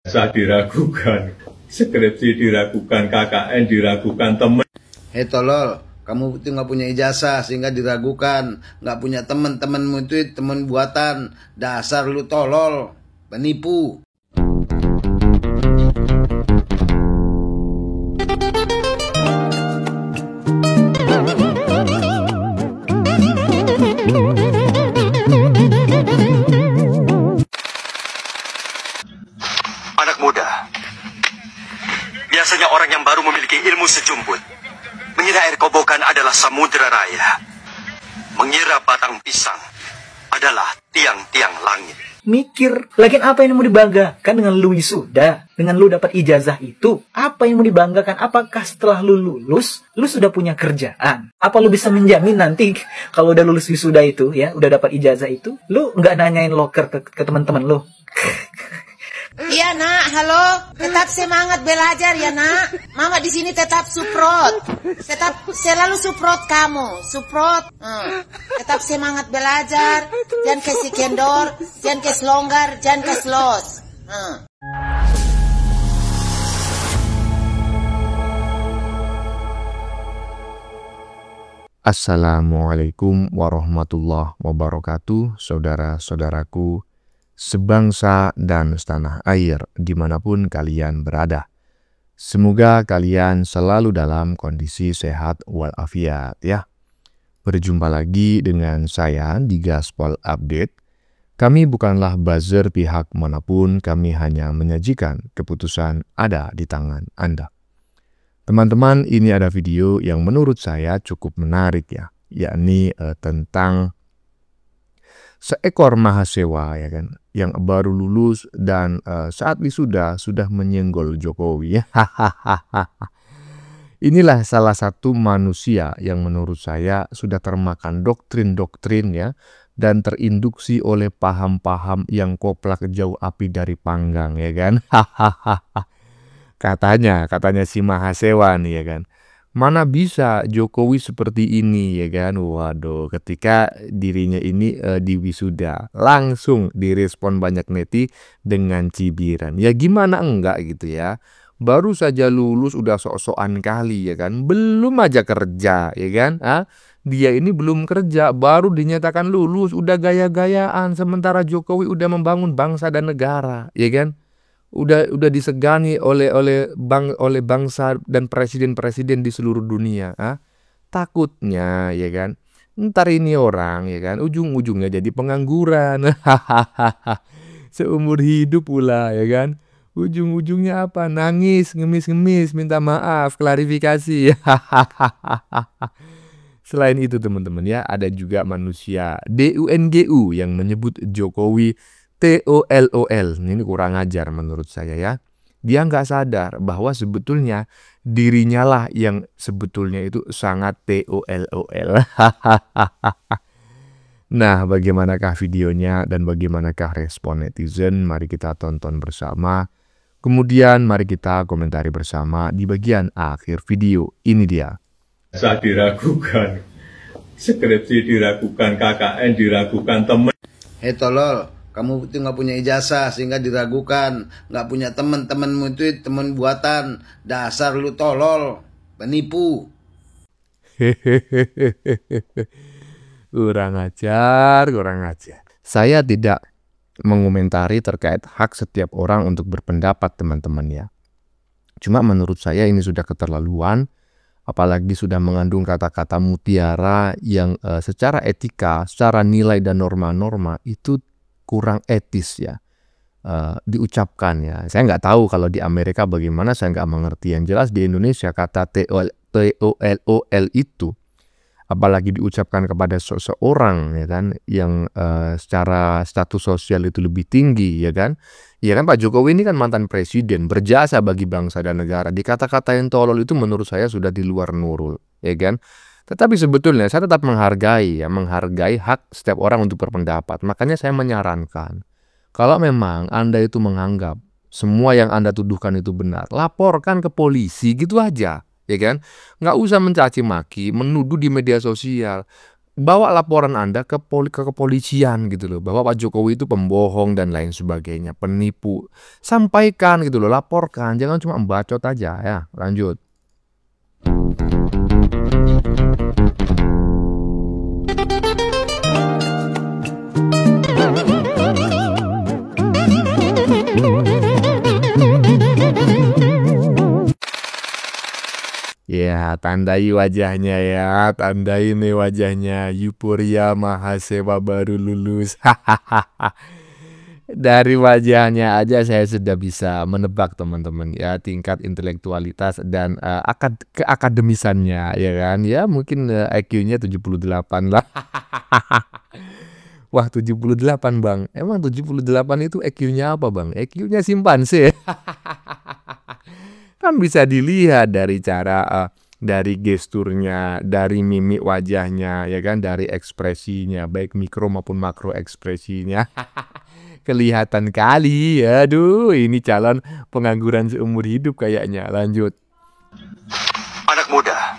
Saya diragukan, skripsi diragukan, KKN diragukan, temen. Hei tolol, kamu itu nggak punya ijazah sehingga diragukan, nggak punya temen-temenmu itu temen buatan, dasar lu tolol, penipu. Anak muda, biasanya orang yang baru memiliki ilmu sejumput mengira air kobokan adalah samudera raya, mengira batang pisang adalah tiang-tiang langit. Mikir, lagian apa yang mau dibanggakan dengan lu wisuda? Dengan lu dapat ijazah itu, apa yang mau dibanggakan? Apakah setelah lu lulus, lu sudah punya kerjaan? Apa lu bisa menjamin nanti kalau udah lulus wisuda itu, ya, udah dapat ijazah itu, lu nggak nanyain loker ke teman-teman lu? Iya nak, halo. Tetap semangat belajar ya nak. Mama di sini tetap support. Tetap selalu support kamu. Support. Tetap semangat belajar. Jangan kasih kendor, jangan kasih longgar, jangan kasih los. Assalamualaikum warahmatullahi wabarakatuh, saudara-saudaraku sebangsa dan setanah air dimanapun kalian berada. Semoga kalian selalu dalam kondisi sehat walafiat ya. Berjumpa lagi dengan saya di Gaspol Update. Kami bukanlah buzzer pihak manapun, kami hanya menyajikan keputusan ada di tangan Anda. Teman-teman, ini ada video yang menurut saya cukup menarik ya, yakni tentang seekor mahasiswa ya kan, yang baru lulus dan saat wisuda sudah menyenggol Jokowi. Inilah salah satu manusia yang menurut saya sudah termakan doktrin-doktrin ya, dan terinduksi oleh paham-paham yang koplak jauh api dari panggang ya kan. Katanya si mahasiswa nih ya kan. Mana bisa Jokowi seperti ini ya kan. Waduh, ketika dirinya ini di wisuda langsung direspon banyak neti dengan cibiran. Ya gimana enggak gitu ya. Baru saja lulus udah sok-sokan kali ya kan. Belum aja kerja ya kan. Dia ini belum kerja, baru dinyatakan lulus udah gaya-gayaan, sementara Jokowi udah membangun bangsa dan negara ya kan. Udah disegani oleh bangsa dan presiden-presiden di seluruh dunia. Takutnya ya kan, ntar ini orang ya kan ujung-ujungnya jadi pengangguran. Seumur hidup pula ya kan. Ujung-ujungnya apa? Nangis, ngemis-ngemis, minta maaf, klarifikasi. Selain itu teman-teman ya, ada juga manusia DUNGU yang menyebut Jokowi TOLOL. Ini kurang ajar menurut saya ya. Dia nggak sadar bahwa sebetulnya dirinya lah yang sebetulnya itu sangat TOLOL. Nah, bagaimanakah videonya dan bagaimanakah respon netizen? Mari kita tonton bersama. Kemudian mari kita komentari bersama di bagian akhir video. Ini dia. Saya diragukan, skripsi diragukan, KKN diragukan, temen. Hei tolol, kamu itu nggak punya ijazah sehingga diragukan, nggak punya temen-temenmu itu temen buatan, dasar lu tolol, penipu. Kurang ajar. Saya tidak mengomentari terkait hak setiap orang untuk berpendapat teman-teman ya. Cuma menurut saya ini sudah keterlaluan, apalagi sudah mengandung kata-kata mutiara yang secara etika, secara nilai dan norma-norma itu kurang etis ya diucapkan ya. Saya nggak tahu kalau di Amerika bagaimana, saya nggak mengerti. Yang jelas di Indonesia kata TOLOL itu apalagi diucapkan kepada seseorang ya kan yang secara status sosial itu lebih tinggi ya kan. Ya kan, Pak Jokowi ini kan mantan presiden, berjasa bagi bangsa dan negara. Dikata-katain tolol itu menurut saya sudah di luar nurul ya kan. Tetapi sebetulnya saya tetap menghargai hak setiap orang untuk berpendapat. Makanya saya menyarankan, kalau memang Anda itu menganggap semua yang Anda tuduhkan itu benar, laporkan ke polisi gitu aja, ya kan? Nggak usah mencaci maki, menuduh di media sosial. bawa laporan Anda ke kepolisian gitu loh, bahwa Pak Jokowi itu pembohong dan lain sebagainya, penipu. Sampaikan gitu loh, laporkan, jangan cuma bacot aja ya. Lanjut. Ya, tandai wajahnya ya, tandai nih wajahnya, euforia mahasiswa baru lulus. Dari wajahnya aja saya sudah bisa menebak teman-teman ya, tingkat intelektualitas dan keakademisannya ya kan. Ya mungkin IQ-nya 78 lah. Wah, 78 Bang. Emang 78 itu IQ-nya apa Bang? IQ-nya simpanse. Kan bisa dilihat dari cara dari gesturnya, dari mimik wajahnya, ya kan, dari ekspresinya, baik mikro maupun makro ekspresinya. Kelihatan kali, aduh, ini calon pengangguran seumur hidup kayaknya. Lanjut. Anak muda,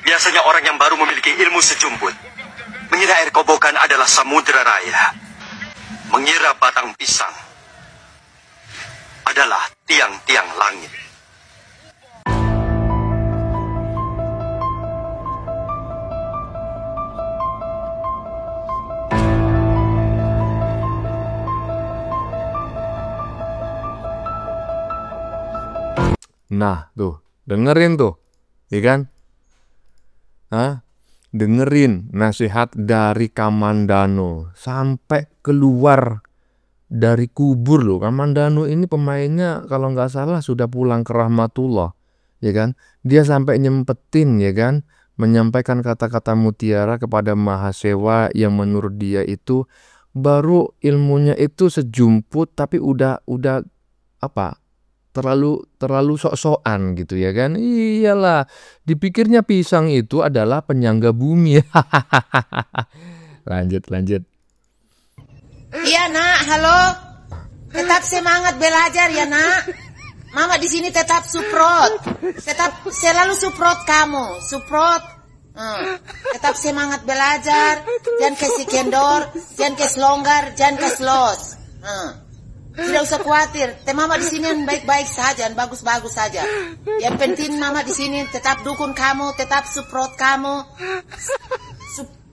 biasanya orang yang baru memiliki ilmu sejumput mengira air kobokan adalah samudera raya, mengira batang pisang adalah tiang-tiang langit. Nah, tuh, dengerin tuh, ya kan? Dengerin nasihat dari Kamandano sampai keluar dari kubur loh. Kamandano ini pemainnya kalau nggak salah sudah pulang ke rahmatullah, ya kan? Dia sampai nyempetin, ya kan, menyampaikan kata-kata mutiara kepada mahasiswa yang menurut dia itu baru ilmunya itu sejumput tapi udah apa? terlalu sok-sokan gitu ya kan. Iyalah, dipikirnya pisang itu adalah penyangga bumi. Lanjut. Iya nak, halo. Tetap semangat belajar ya nak. Mama di sini tetap support. Tetap selalu support kamu. Support. Tetap semangat belajar. Jangan kasih kendor, jangan kasih longgar, jangan kasih los. Tidak usah khawatir. Mama di sini baik-baik saja, bagus-bagus saja. Yang penting mama di sini tetap dukung kamu, tetap support kamu.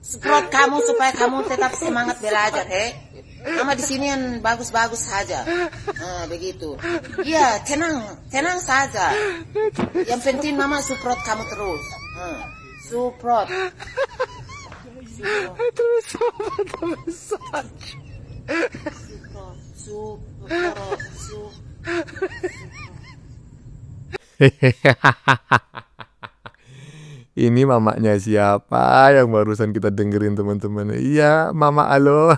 Support kamu supaya kamu tetap semangat belajar, Mama di sini yang bagus-bagus saja. Begitu. Iya, tenang saja. Yang penting mama support kamu terus. Support. Ini mamanya siapa yang barusan kita dengerin teman-teman? Iya, Mama Alo.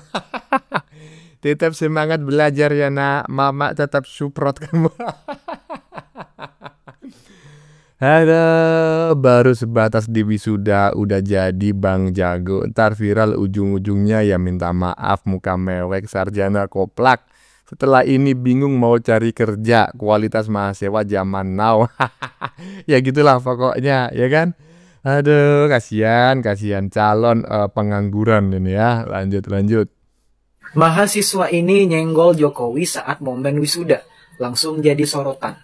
Tetap semangat belajar ya nak. Mama tetap support kamu. Ada baru sebatas di wisuda udah jadi Bang Jago. Ntar viral ujung-ujungnya ya minta maaf muka mewek sarjana koplak. Setelah ini bingung mau cari kerja, kualitas mahasiswa zaman now. Ya gitulah pokoknya, ya kan? Aduh, kasihan calon pengangguran ini ya. Lanjut. Mahasiswa ini nyenggol Jokowi saat momen wisuda, langsung jadi sorotan.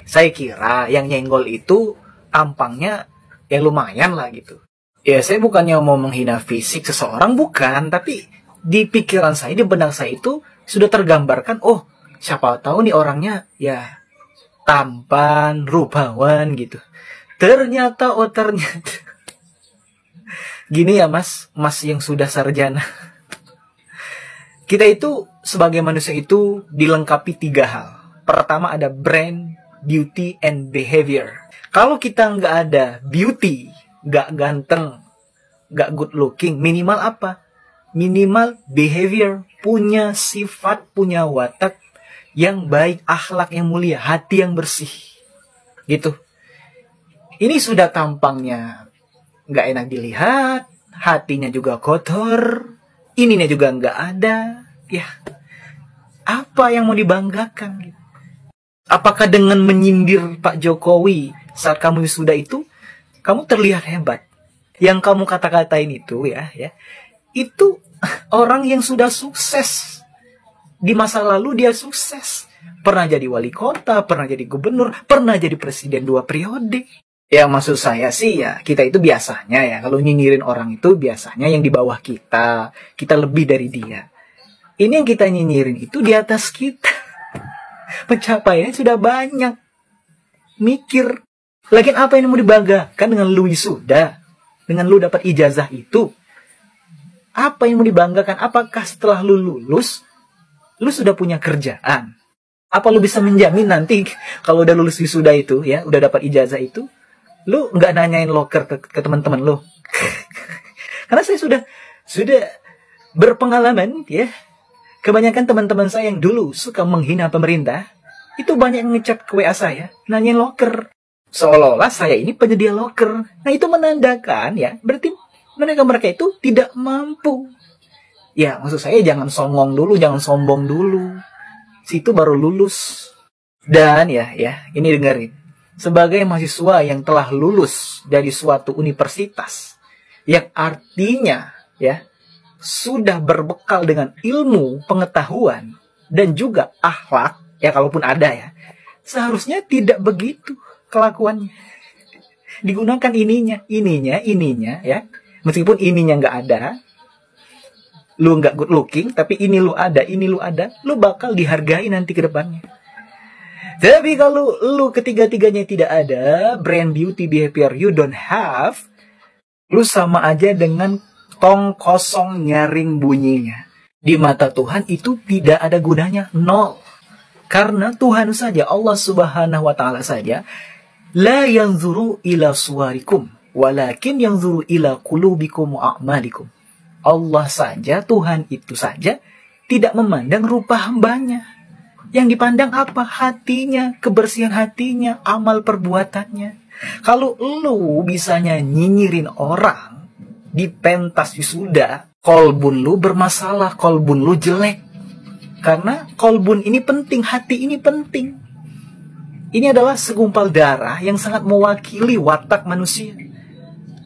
Saya kira yang nyenggol itu tampangnya ya lumayan lah gitu. Ya saya bukannya mau menghina fisik seseorang, bukan. Tapi di pikiran saya, di benak saya itu sudah tergambarkan, oh siapa tahu nih orangnya ya tampan, rupawan gitu. Ternyata gini ya mas yang sudah sarjana. Kita itu sebagai manusia itu dilengkapi 3 hal. Pertama ada brain, beauty, and behavior. Kalau kita nggak ada beauty, nggak ganteng, nggak good looking, minimal apa? Minimal behavior, punya sifat, punya watak yang baik, akhlak yang mulia, hati yang bersih. Gitu. Ini sudah tampangnya nggak enak dilihat, hatinya juga kotor, ininya juga nggak ada. Ya, apa yang mau dibanggakan? Apakah dengan menyindir Pak Jokowi saat kamu wisuda itu, kamu terlihat hebat? Yang kamu kata-katain itu itu orang yang sudah sukses. Di masa lalu dia sukses. Pernah jadi wali kota, pernah jadi gubernur, pernah jadi presiden 2 periode. Ya maksud saya sih ya, kita itu biasanya ya, kalau nyinyirin orang itu biasanya yang di bawah kita lebih dari dia. Ini yang kita nyinyirin itu di atas kita. Pencapaiannya sudah banyak. Mikir. Lagian apa yang mau dibanggakan dengan lu wisuda? Dengan lu dapat ijazah itu? Apa yang mau dibanggakan? Apakah setelah lu lulus, lu sudah punya kerjaan? Apa lu bisa menjamin nanti kalau udah lulus wisuda itu, ya, udah dapat ijazah itu, lu nggak nanyain loker ke teman-teman lu? Karena saya sudah berpengalaman, ya. Kebanyakan teman-teman saya yang dulu suka menghina pemerintah, itu banyak yang ngechat ke WA saya, nanyain loker. Seolah-olah saya ini penyedia loker. Nah itu menandakan ya, berarti mereka itu tidak mampu. Ya maksud saya jangan songong dulu, jangan sombong dulu. Situ baru lulus. Dan ya ini dengerin. Sebagai mahasiswa yang telah lulus dari suatu universitas, yang artinya ya sudah berbekal dengan ilmu, pengetahuan, dan juga akhlak, ya kalaupun ada ya, seharusnya tidak begitu kelakuannya. Digunakan ininya, ya. Meskipun ininya nggak ada, lu nggak good looking, tapi ini lu ada, lu bakal dihargai nanti ke depannya. Tapi kalau lu ketiga-tiganya tidak ada, brand, beauty, behavior you don't have, lu sama aja dengan tong kosong nyaring bunyinya. Di mata Tuhan itu tidak ada gunanya, nol. Karena Tuhan saja, Allah Subhanahu wa Ta'ala saja, la yanzuru ila suwarikum, walakin yanzuru ila qulubikum wa a'malikum. Allah saja, Tuhan itu saja, tidak memandang rupa hambanya. Yang dipandang apa? Hatinya, kebersihan hatinya, amal perbuatannya. Kalau lu bisanya nyinyirin orang di pentas wisuda, kolbun lu bermasalah, kolbun lu jelek. Karena kolbun ini penting, hati ini penting. Ini adalah segumpal darah yang sangat mewakili watak manusia.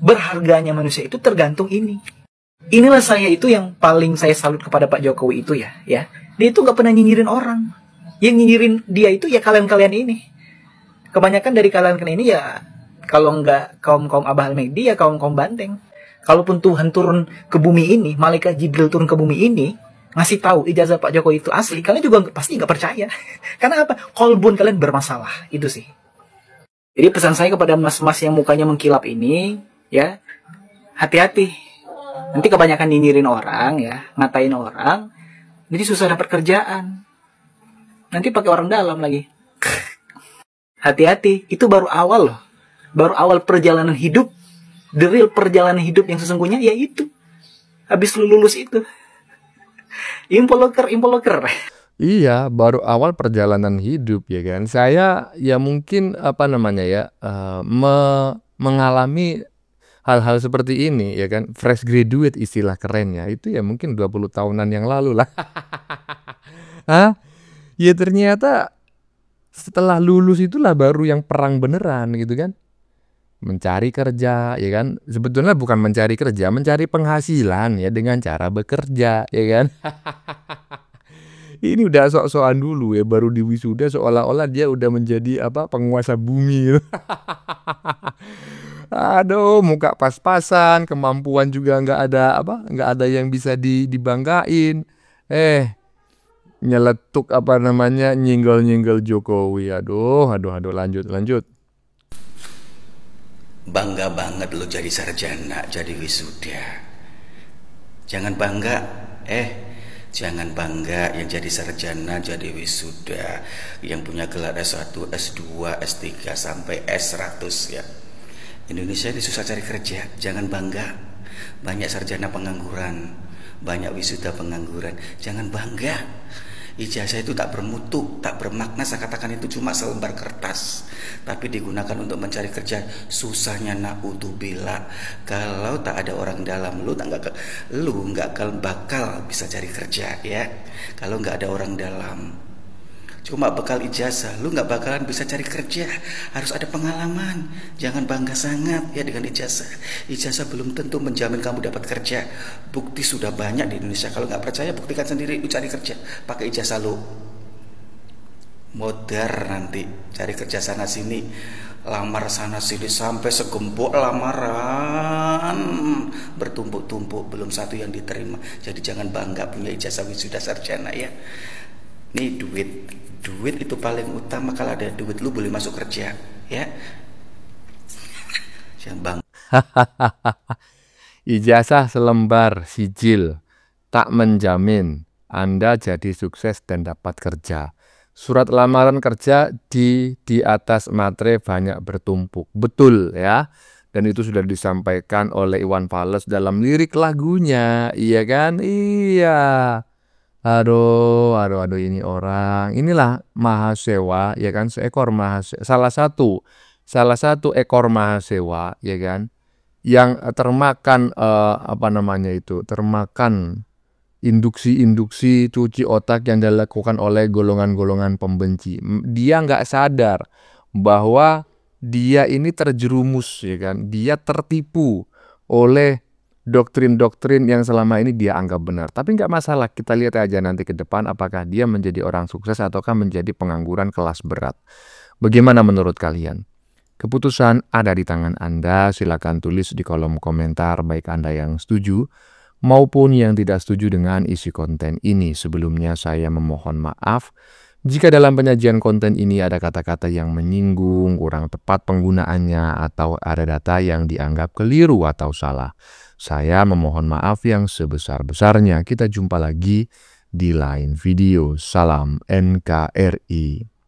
Berharganya manusia itu tergantung ini. Inilah saya itu yang paling saya salut kepada Pak Jokowi itu ya. Dia itu gak pernah nyinyirin orang. Yang nyinyirin dia itu ya kalian-kalian ini. Kebanyakan dari kalian-kalian ini ya, kalau nggak kaum-kaum Abah Al-Mahdi ya kaum-kaum Banteng. Kalaupun Tuhan turun ke bumi ini, malaikat Jibril turun ke bumi ini, ngasih tahu ijazah Pak Jokowi itu asli, kalian juga pasti nggak percaya. Karena apa? Kolbun kalian bermasalah, itu sih. Jadi pesan saya kepada mas-mas yang mukanya mengkilap ini, ya, hati-hati. Nanti kebanyakan nyinyirin orang, ya, ngatain orang, jadi susah dapat kerjaan. Nanti pakai orang dalam lagi. Hati-hati, itu baru awal loh. Baru awal perjalanan hidup. The real perjalanan hidup yang sesungguhnya ya itu. Habis lu lulus itu. Impoloker. Iya, baru awal perjalanan hidup ya kan. Saya ya mungkin mengalami hal-hal seperti ini ya kan. Fresh graduate istilah kerennya. Itu ya mungkin 20 tahunan yang lalu lah. Hah? Ya ternyata setelah lulus itulah baru yang perang beneran gitu kan. Mencari kerja ya kan. Sebetulnya bukan mencari kerja, mencari penghasilan ya dengan cara bekerja ya kan. Ini udah sok-sokan dulu ya, baru di wisuda seolah-olah dia udah menjadi penguasa bumi. Aduh, muka pas-pasan, kemampuan juga nggak ada yang bisa dibanggain. Nyeletuk nyinggol-nyinggol Jokowi. Aduh, lanjut. Bangga banget lo jadi sarjana, jadi wisuda. Jangan bangga yang jadi sarjana, jadi wisuda, yang punya gelar S1, S2, S3 sampai S100 ya. Indonesia ini susah cari kerja, jangan bangga. Banyak sarjana pengangguran, banyak wisuda pengangguran, jangan bangga. Ijazah itu tak bermutu, tak bermakna. Saya katakan itu cuma selembar kertas, tapi digunakan untuk mencari kerja. Susahnya naudzubillah. Kalau tak ada orang dalam, lu nggak bakal bisa cari kerja ya. Kalau nggak ada orang dalam, cuma bekal ijazah, lu nggak bakalan bisa cari kerja. Harus ada pengalaman. Jangan bangga sangat ya dengan ijazah. Ijazah belum tentu menjamin kamu dapat kerja. Bukti sudah banyak di Indonesia. Kalau nggak percaya, buktikan sendiri. Lu cari kerja pakai ijazah lu. Modar nanti cari kerja sana sini, lamar sana sini sampai segembok lamaran bertumpuk-tumpuk, belum satu yang diterima. Jadi jangan bangga punya ijazah wisuda sarjana ya. Nih duit itu paling utama. Kalau ada duit lu boleh masuk kerja ya. Jangan bang. Ijazah selembar sijil tak menjamin Anda jadi sukses dan dapat kerja. Surat lamaran kerja di atas materai banyak bertumpuk. Betul ya. Dan itu sudah disampaikan oleh Iwan Fals dalam lirik lagunya, iya kan? Iya. Aduh, ini orang. Inilah Mahasewa, ya kan? Seekor Mahasewa, salah satu ekor Mahasewa, ya kan? Yang termakan termakan induksi-induksi cuci otak yang dilakukan oleh golongan-golongan pembenci. Dia nggak sadar bahwa dia ini terjerumus, ya kan? Dia tertipu oleh doktrin-doktrin yang selama ini dia anggap benar. Tapi nggak masalah, kita lihat aja nanti ke depan apakah dia menjadi orang sukses ataukah menjadi pengangguran kelas berat. Bagaimana menurut kalian? Keputusan ada di tangan Anda. Silakan tulis di kolom komentar baik Anda yang setuju maupun yang tidak setuju dengan isi konten ini. Sebelumnya saya memohon maaf jika dalam penyajian konten ini ada kata-kata yang menyinggung, kurang tepat penggunaannya, atau ada data yang dianggap keliru atau salah. Saya memohon maaf yang sebesar-besarnya. Kita jumpa lagi di lain video. Salam NKRI.